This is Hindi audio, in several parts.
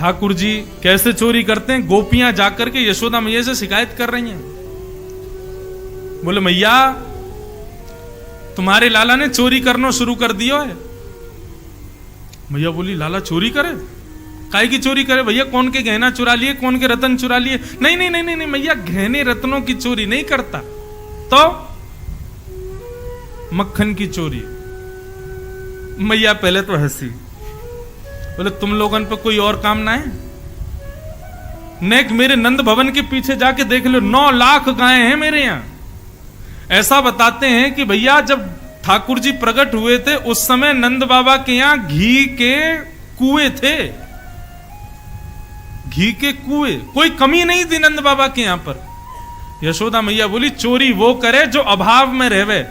ठाकुर जी कैसे चोरी करते हैं, गोपियां जाकर के यशोदा मैया से शिकायत कर रही हैं। बोले मैया तुम्हारे लाला ने चोरी करना शुरू कर दिया है। मैया बोली लाला चोरी करे, काहे की चोरी करे भैया, कौन के गहना चुरा लिए, कौन के रतन चुरा लिए? नहीं नहीं नहीं नहीं मैया, गहने रत्नों की चोरी नहीं करता, तो मक्खन की चोरी। मैया पहले तो हंसी, बोले तुम लोगों पे कोई और काम ना है? नेक मेरे नंद भवन के पीछे जाके देख लो, 9 लाख गायें हैं मेरे यहां। ऐसा बताते हैं कि भैया जब ठाकुर जी प्रकट हुए थे उस समय नंद बाबा के यहां घी के कुएं थे, घी के कुएं, कोई कमी नहीं थी नंद बाबा के यहां पर। यशोदा मैया बोली चोरी वो करे जो अभाव में रहवे,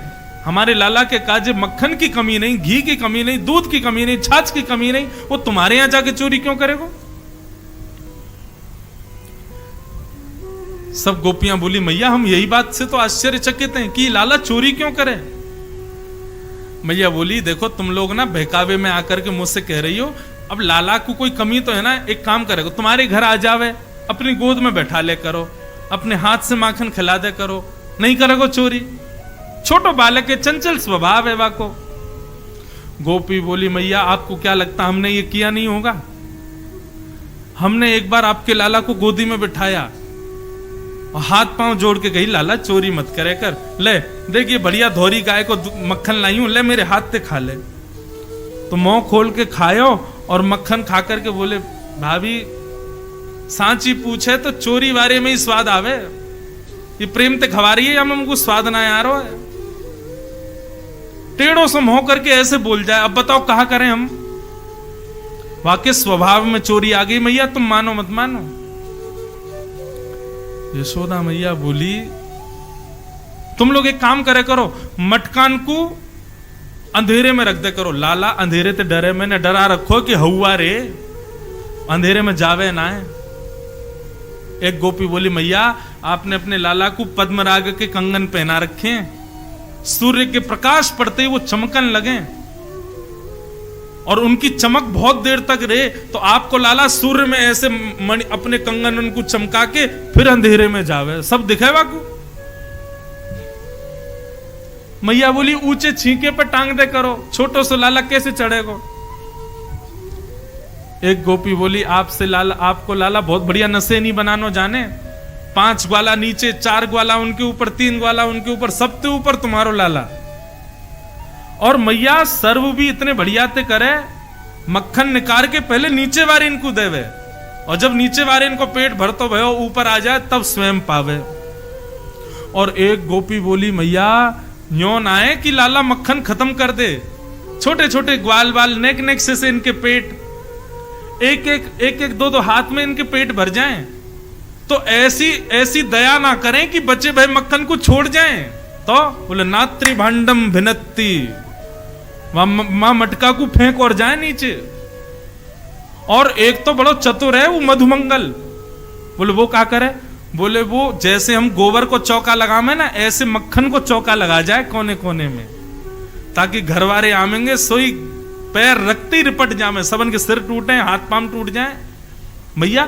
हमारे लाला के काजे मक्खन की कमी नहीं, घी की कमी नहीं, दूध की कमी नहीं, छाछ की कमी नहीं, वो तुम्हारे यहां जाके चोरी क्यों करेगा? सब गोपियां बोली मैया हम यही बात से तो आश्चर्यचकित हैं कि लाला चोरी क्यों करे। मैया बोली देखो तुम लोग ना बहकावे में आकर के मुझसे कह रही हो, अब लाला को कोई कमी तो है ना, एक काम करेगा तुम्हारे घर आ जावे, अपनी गोद में बैठा ले करो, अपने हाथ से माखन खिला दे करो, नहीं करेगो चोरी, छोटो बालक के चंचल स्वभाव है वाको। गोपी बोली मैया आपको क्या लगता हमने ये किया नहीं होगा? हमने एक बार आपके लाला को गोदी में बिठाया और हाथ पांव जोड़ के कही लाला चोरी मत करे कर, ले देखिए बढ़िया धोरी गाय को मक्खन लाई हूं, ले मेरे हाथ से खा ले। तो मुंह खोल के खायो और मक्खन खा करके बोले भाभी सांची पूछे तो चोरी वारे में ही स्वाद आवे, ये प्रेम ते खवा रही है या हमको स्वाद ना आ रहा है? टेढ़ों से मुंह करके ऐसे बोल जाए, अब बताओ कहा करें हम? वाकई स्वभाव में चोरी आ गई मैया, तुम मानो मत मानो। यशोदा मैया बोली तुम लोग एक काम करे करो, मटकान को अंधेरे में रख दे करो, लाला अंधेरे ते डरे, मैंने डरा रखो कि हवा रे अंधेरे में जावे ना है। एक गोपी बोली मैया आपने अपने लाला को पद्मराग के कंगन पहना रखे हैं, सूर्य के प्रकाश पड़ते ही वो चमकन लगे और उनकी चमक बहुत देर तक रहे, तो आपको लाला सूर्य में ऐसे अपने कंगन उनको चमका के फिर अंधेरे में जावे, सब दिखेगा को। मैया बोली ऊंचे छींके पे टांग दे करो, छोटो से लाला कैसे चढ़ेगा? एक गोपी बोली आपसे लाला, आपको लाला बहुत बढ़िया नशे नहीं बनानो जाने, 5 ग्वाला नीचे, 4 ग्वाला उनके ऊपर, 3 ग्वाला उनके ऊपर, सबसे ऊपर तुम्हारो लाला। और मैया सर्व भी इतने बढ़िया ते करे, मक्खन निकाल के पहले नीचे वाले इनको देवे, और जब नीचे वाले इनको पेट भर तो भयो ऊपर आ जाए तब स्वयं पावे। और एक गोपी बोली मैया न्यो ना आए कि लाला मक्खन खत्म कर दे, छोटे छोटे ग्वाल बाल नेक नेक से इनके पेट एक एक 2 हाथ में इनके पेट भर जाएं, तो ऐसी दया ना करें कि बच्चे भाई मक्खन को छोड़ जाएं। तो बोले नात्री भांडम भिनत्ती, मां मटका को फेंक और जाए नीचे। और एक तो बड़ो चतुर है वो मधुमंगल, बोले वो क्या करे? बोले वो जैसे हम गोबर को चौका लगावे ना, ऐसे मक्खन को चौका लगा जाए कोने कोने में, ताकि घर वाले आमेंगे सोई पैर रखते ही रिपट जामे, सबन के सिर टूटे, हाथ पांव टूट जाए। भैया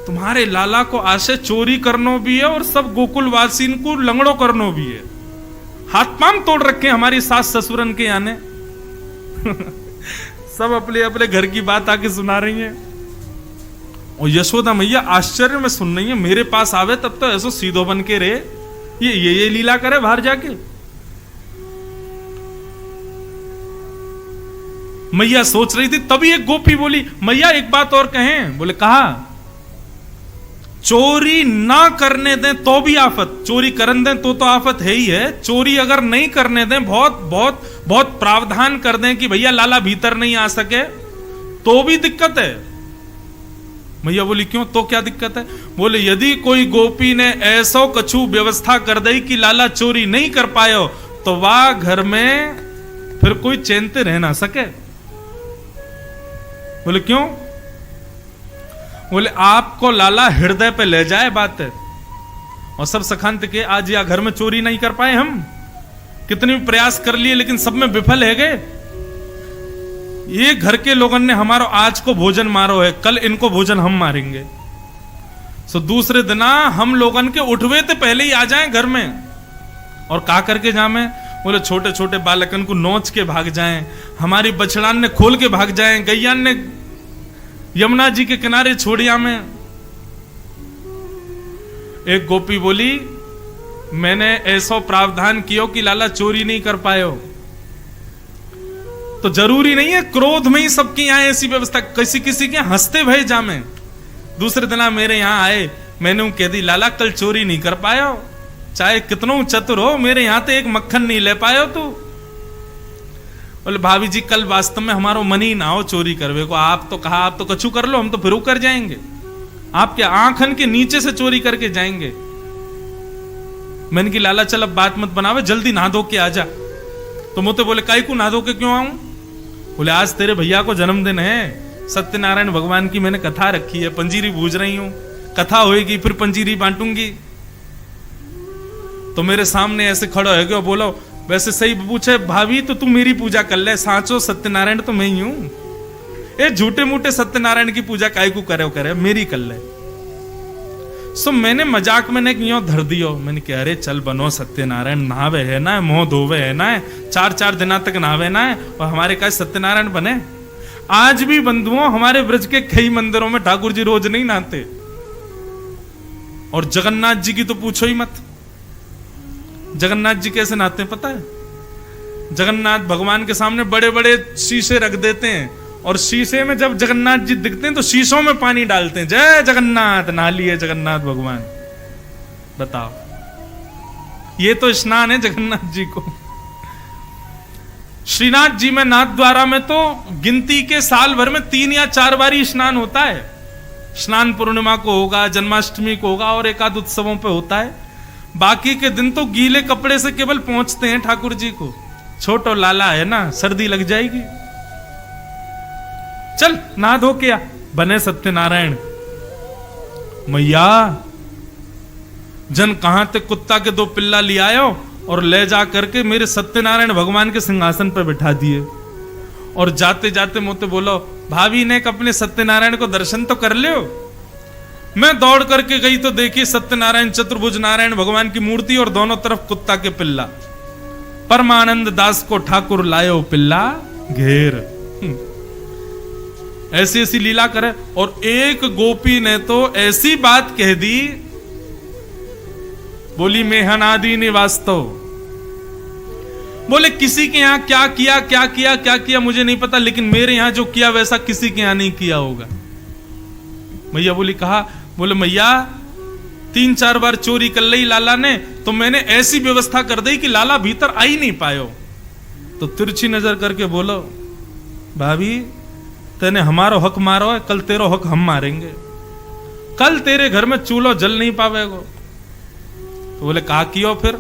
तुम्हारे लाला को आशे चोरी करनो भी है और सब गोकुलवासी को लंगड़ो करनो भी है, हाथ पांव तोड़ रखे हमारी सास ससुरन के आने सब अपने अपने घर की बात आके सुना रही है। और यशोदा मैया आश्चर्य में सुन रही है, मेरे पास आवे तब तो ऐसो सीधो बन के रे, ये लीला करे बाहर जाके। मैया सोच रही थी, तभी एक गोपी बोली मैया एक बात और कहें। बोले कहा चोरी ना करने दें तो भी आफत, चोरी करने दें तो आफत है ही है, चोरी अगर नहीं करने दें, बहुत बहुत बहुत प्रावधान कर दें कि भैया लाला भीतर नहीं आ सके तो भी दिक्कत है। मैया बोली क्यों, तो क्या दिक्कत है? बोले यदि कोई गोपी ने ऐसो कछु व्यवस्था कर दी कि लाला चोरी नहीं कर पायो, तो वह घर में फिर कोई चैनते रह ना सके। बोले क्यों? बोले आपको लाला हृदय पे ले जाए बात है, और सब सखांत के आज या घर में चोरी नहीं कर पाए, हम कितने भी प्रयास कर लिए लेकिन सब में विफल है गए। ये घर के लोगों ने हमारो आज को भोजन मारो है, कल इनको भोजन हम मारेंगे। सो दूसरे दिना हम लोगन के उठवे तो पहले ही आ जाएं घर में। और का करके जामे? बोले छोटे छोटे बालकन को नोच के भाग जाएं, हमारी बछड़ान ने खोल के भाग जाएं, गैयान ने यमुना जी के किनारे छोड़िया में। एक गोपी बोली, मैंने ऐसा प्रावधान किया कि लाला चोरी नहीं कर पायो। तो जरूरी नहीं है क्रोध में ही सबके यहां ऐसी व्यवस्था, किसी किसी के हंसते भय जामे। दूसरे दिन मेरे यहां आए, मैंने कह दी लाला कल चोरी नहीं कर पायो, चाहे कितनों चतुर हो, मेरे यहां तो एक मक्खन नहीं ले पायो तू। बोले भाभी जी कल वास्तव में हमारो मन ही ना हो चोरी करवे को, आप तो कहा आप तो कछु कर लो, हम तो फिर कर जाएंगे, आपके आंखन के नीचे से चोरी करके जाएंगे। मैंने की लाला चल अब बात मत बनावे, जल्दी नहा धो के आ जा। तो मुझे बोले काई को नहा धो के क्यों आऊं? बोले आज तेरे भैया को जन्मदिन है, सत्यनारायण भगवान की मैंने कथा रखी है, पंजीरी बूझ रही हूं, कथा होएगी फिर पंजीरी बांटूंगी। तो मेरे सामने ऐसे खड़ा है क्यों? बोलो वैसे सही पूछे भाभी तो तू मेरी पूजा कर ले, साचो सत्यनारायण तो मैं ही हूं। ये झूठे मूठे सत्यनारायण की पूजा काय को करे मेरी कर ले। सो मैंने मजाक में क्यों धर दियो, मैंने कहा अरे चल बनो सत्यनारायण, नहावे है ना, मोह धोवे है ना, 4-4 दिना तक नहावे ना, और हमारे का सत्यनारायण बने। आज भी बंधुओं हमारे ब्रज के कई मंदिरों में ठाकुर जी रोज नहीं नहाते। और जगन्नाथ जी की तो पूछो ही मत। जगन्नाथ जी कैसे नहाते हैं पता है? जगन्नाथ भगवान के सामने बड़े बड़े शीशे रख देते हैं, और शीशे में जब जगन्नाथ जी दिखते हैं तो शीशों में पानी डालते हैं, जय जगन्नाथ, नहा लिए जगन्नाथ भगवान। बताओ, ये तो स्नान है जगन्नाथ जी को। श्रीनाथ जी में नाथ द्वारा में तो गिनती के साल भर में 3 या 4 बार ही स्नान होता है। स्नान पूर्णिमा को होगा, जन्माष्टमी को होगा, और एकाद उत्सवों पे होता है। बाकी के दिन तो गीले कपड़े से केवल पहुंचते हैं ठाकुर जी को। छोटो लाला है ना, सर्दी लग जाएगी, चल नहा धो के आ, बने सत्यनारायण। मैया जन कहां तक कुत्ता के 2 पिल्ला ले आयो और ले जा करके मेरे सत्यनारायण भगवान के सिंहासन पर बिठा दिए। और जाते जाते मुझे बोलो भाभी ने अपने सत्यनारायण को दर्शन तो कर लियो। मैं दौड़ करके गई तो देखी सत्यनारायण चतुर्भुज नारायण भगवान की मूर्ति और दोनों तरफ कुत्ता के पिल्ला। परमानंद दास को ठाकुर लायो पिल्ला घेर। ऐसी ऐसी लीला करे। और एक गोपी ने तो ऐसी बात कह दी, बोली मेहनादी निवास्तो। बोले किसी के यहां क्या किया मुझे नहीं पता, लेकिन मेरे यहां जो किया वैसा किसी के यहां नहीं किया होगा। मैया बोली कहा? बोले मैया 3-4 बार चोरी कर ली लाला ने, तो मैंने ऐसी व्यवस्था कर दी कि लाला भीतर आ ही नहीं पायो। तो तिरछी नजर करके बोलो भाभी तेने हमारो हक मारो है, कल तेरो हक हम मारेंगे, कल तेरे घर में चूल्हो जल नहीं पावेगो। तो बोले कहा कियो फिर?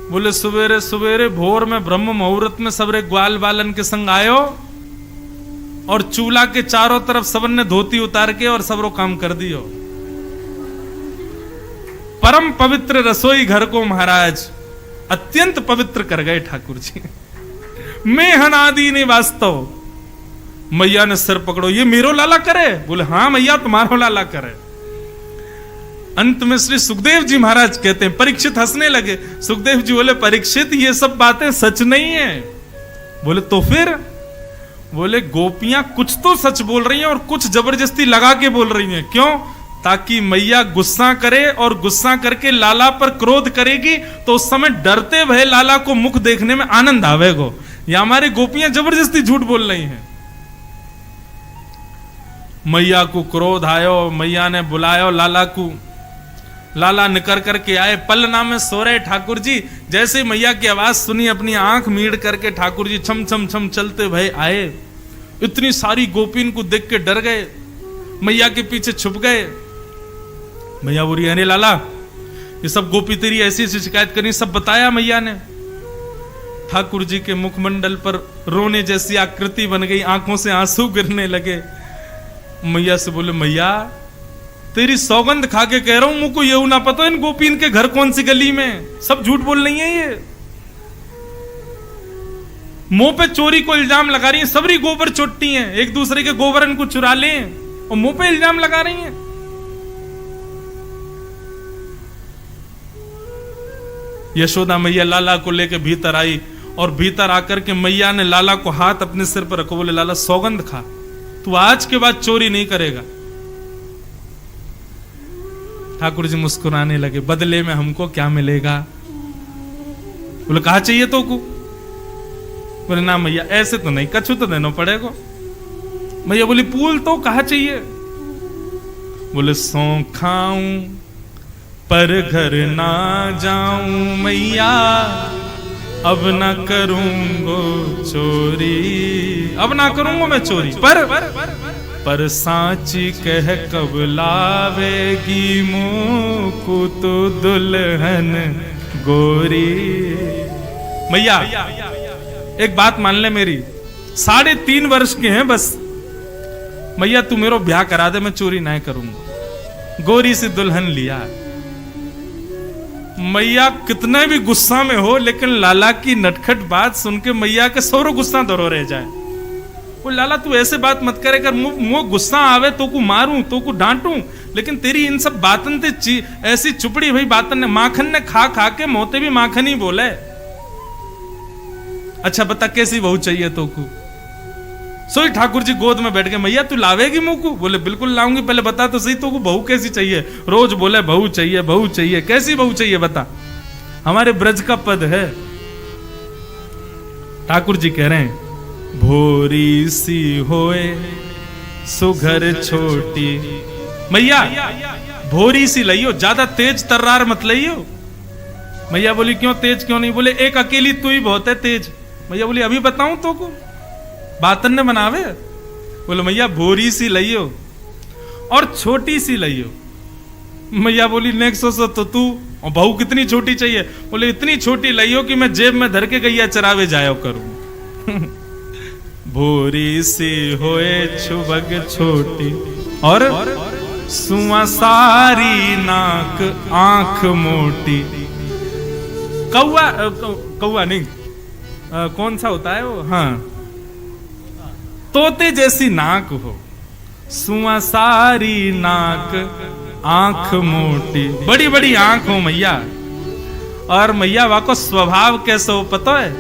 बोले सवेरे सवेरे भोर में ब्रह्म मुहूर्त में सबरे ग्वाल बालन के संग आयो और चूल्हा के चारों तरफ सबन ने धोती उतार के और सबरो काम कर दियो। परम पवित्र रसोई घर को महाराज अत्यंत पवित्र कर गए ठाकुर जी। मेहनादी ने वास्तव। मैया ने सिर पकड़ो, ये मेरो लाला करे? बोले हाँ मैया तुम्हारो लाला करे। अंत में श्री सुखदेव जी महाराज कहते हैं, परीक्षित हंसने लगे। सुखदेव जी बोले परीक्षित ये सब बातें सच नहीं है। बोले तो फिर? बोले गोपियां कुछ तो सच बोल रही हैं और कुछ जबरदस्ती लगा के बोल रही हैं। क्यों? ताकि मैया गुस्सा करे, और गुस्सा करके लाला पर क्रोध करेगी तो उस समय डरते भय लाला को मुख देखने में आनंद आवेगो। या हमारी गोपियां जबरदस्ती झूठ बोल रही हैं। मैया को क्रोध आयो, मैया ने बुलायो लाला को। लाला निकर करके आए, पलना में सो रहे ठाकुर जी। जैसे मैया की आवाज सुनी, अपनी आंख मीड़ करके ठाकुर जी छम छम छम चलते भय आए। इतनी सारी गोपीन को देख के डर गए, मैया के पीछे छुप गए। मैया बोली अरे लाला ये सब गोपी तेरी ऐसी ऐसी शिकायत करी, सब बताया मैया ने। ठाकुर जी के मुखमंडल पर रोने जैसी आकृति बन गई, आंखों से आंसू गिरने लगे। मैया से बोले मैया तेरी सौगंध खा के कह रहा हूं, मुझको ये ना पता इन गोपीन के घर कौन सी गली में, सब झूठ बोल रही है ये। मुंह पे चोरी को इल्जाम लगा रही है, सबरी गोबर चोटती हैं, एक दूसरे के गोबरन को चुरा लें और मुंह पे इल्जाम लगा रही हैं। यशोदा मैया लाला को लेके भीतर आई और भीतर आकर के मैया ने लाला को हाथ अपने सिर पर रखो, बोले लाला सौगंध खा, तू आज के बाद चोरी नहीं करेगा। ठाकुर जी मुस्कुराने लगे, बदले में हमको क्या मिलेगा? बोले कहा चाहिए तो को? बोले ना मैया ऐसे तो नहीं, कछु तो देना पड़ेगा। मैया बोली पूल तो कहा चाहिए? बोले सौ खाऊं पर घर ना जाऊं मैया, अब ना करूंगो चोरी, अब ना करूंगा मैं चोरी, पर सांची कह कब लावेगी मुँह को तो दुल्हन गोरी। मैया एक बात मान ले मेरी, 3.5 वर्ष के हैं बस, मैया तू मेरा ब्याह करा दे, मैं चोरी नहीं करूंगा। गोरी से दुल्हन लिया। मैया कितने भी गुस्सा में हो, लेकिन लाला की नटखट बात सुन के मैया के सौरो गुस्सा दरो रह जाए। वो लाला तू ऐसे बात मत करे कर, मुझे गुस्सा आवे तो को मारूं तो को डांटूं, लेकिन तेरी इन सब बातन ते ऐसी चुपड़ी भाई बातन ने माखन ने खा खा के मोते भी माखन ही बोले। अच्छा बता कैसी बहू चाहिए तो को? सोई ठाकुर जी गोद में बैठ के, मैया तू लावेगी मुंह को? बोले बिल्कुल लाऊंगी, पहले बता तो सही तो को बहू कैसी चाहिए? रोज बोले बहू चाहिए बहू चाहिए, कैसी बहू चाहिए बता? हमारे ब्रज का पद है। ठाकुर जी कह रहे हैं भोरी सी होए सुघर छोटी। मैया भोरी सी लइयो, ज्यादा तेज तर्रार मत लइयो। मैया बोली क्यों तेज क्यों नहीं? बोले एक अकेली तू ही बहुत है तेज। मैया बोली अभी बताऊं तो को? बातन ने बनावे। बोले मैया भोरी सी लइयो और छोटी सी लइयो। मैया बोली नेक्स्ट सो तो तू, और बहू कितनी छोटी चाहिए? बोले इतनी छोटी लइयो कि मैं जेब में धर के गैया चरावे जायो करूं। भोरी सी होए छुबग छोटी और सुआ सारी नाक आंख मोटी। कौआ नहीं, कौन सा होता है वो? हाँ, तोते जैसी नाक हो, सुआ सारी नाक आंख मोटी, बड़ी बड़ी आंख हो मैया। और मैया वा को स्वभाव कैसे हो पता है?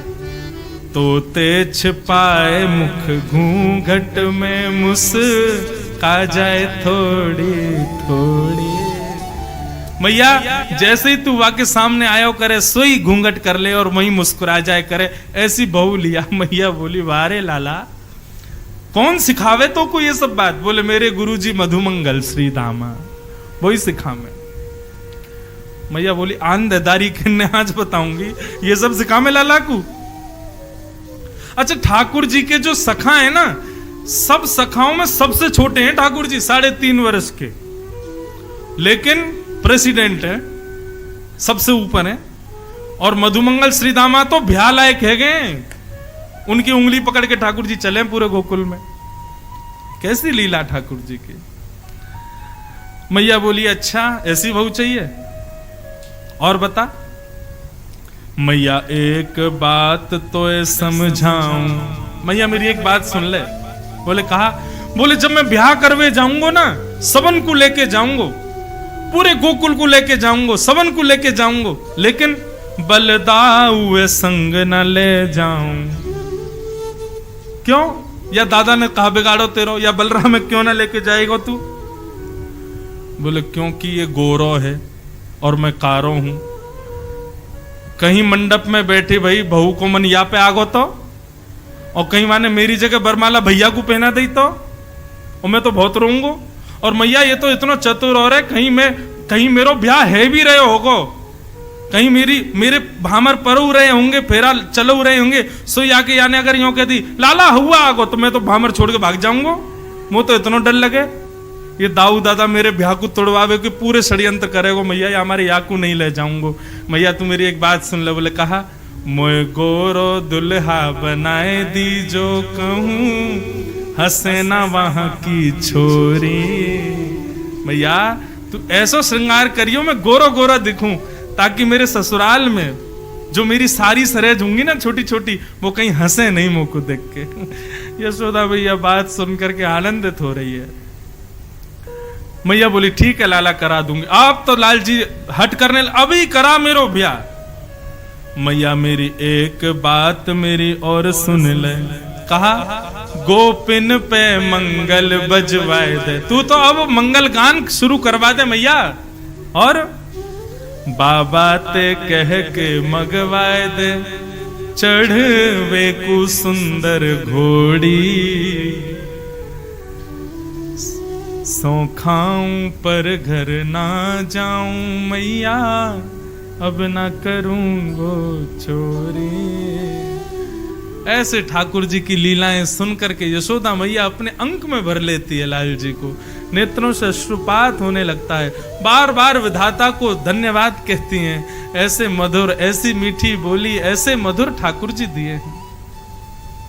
तोते छिपाए मुख घूंघट में मुस्का जाए थोड़ी थोड़ी। मैया जैसे ही तू वा के सामने आयो करे सोई घूंघट कर ले और वही मुस्कुरा जाए करे, ऐसी बहू लिया। मैया बोली वारे लाला कौन सिखावे तो को ये सब बात? बोले मेरे गुरुजी मधुमंगल श्री दामा वही सिखा मैं। मैया बोली आंधेदारी किन्ने आज बताऊंगी, ये सब सिखा में लाला को। अच्छा ठाकुर जी के जो सखा है ना, सब सखाओं में सबसे छोटे हैं ठाकुर जी, 3.5 वर्ष के, लेकिन प्रेसिडेंट है, सबसे ऊपर है। और मधुमंगल श्री दामा तो भ्या लायक है गए, उनकी उंगली पकड़ के ठाकुर जी चले पूरे गोकुल में। कैसी लीला ठाकुर जी की। मैया बोली अच्छा ऐसी बहू चाहिए और बता। मैया एक बात तो समझाऊं। मैया मेरी एक बात सुन ले। बोले कहा? बोले जब मैं ब्याह करवे जाऊंगा ना, सबन को लेके जाऊंगा, पूरे गोकुल को लेके जाऊंगा, सबन को लेके जाऊंगा, लेकिन बलदाऊ संग न ले जाऊं। क्यों? या दादा ने कहा बिगाड़ो तेरो, या बलराम में क्यों ना लेके जाएगा तू? बोले क्योंकि ये गोरो है और मैं कारो हूं। कहीं मंडप में बैठे भाई बहू को मन या पे आगो तो, और कहीं माने मेरी जगह बरमाला भैया को पहना दी तो, और मैं तो बहुत रोऊंगा। और मैया ये तो इतना चतुर और है, कहीं मेरो ब्याह है भी रहे होगो, कहीं मेरे भामर परऊ रहे होंगे, फेरा चलो रहे होंगे, सो याके याने अगर यूं कह दी लाला हुआ आगो, तो मैं तो भामर छोड़ के भाग जाऊंगा। मुझे तो इतना डर लगे ये दाऊ दादा मेरे ब्याह को तोड़वावे के पूरे षड्यंत्र करेगो। मैया ये हमारे याकू नहीं ले जाऊंगो। मैया तू मेरी एक बात सुन ले। बोले कहा? मोए गोरो दुल्हा बनाए दी जो कहूं, हंसे ना वहां की छोरी। मैया तू ऐसा श्रृंगार करियो मैं गोरो गोरा दिखूं, ताकि मेरे ससुराल में जो मेरी सारी सरेज होंगी ना छोटी छोटी, वो कहीं हंसे नहीं मुंह को देख के। यशोदा भैया बात सुन करके आनंदित हो रही है। मैया बोली ठीक है लाला करा दूंगी। आप तो लाल जी हट करने, अभी करा मेरो ब्याह। मैया मेरी एक बात मेरी और सुन ले। कहा गोपिन पे मंगल बजवाए दे। तू तो अब मंगल गान शुरू करवा दे मैया, और बाबा ते कह के मगवाए दे, चढ़वे को सुंदर घोड़ी, सो खाऊं पर घर ना जाऊं मैया, अब ना करूंगो चोरी। ऐसे ठाकुर जी की लीलाएं सुन करके यशोदा मैया अपने अंक में भर लेती है लाल जी को, नेत्रों से अश्रुपात होने लगता है, बार बार विधाता को धन्यवाद कहती हैं। ऐसे मधुर, ऐसी मीठी बोली, ऐसे मधुर ठाकुर जी दिए।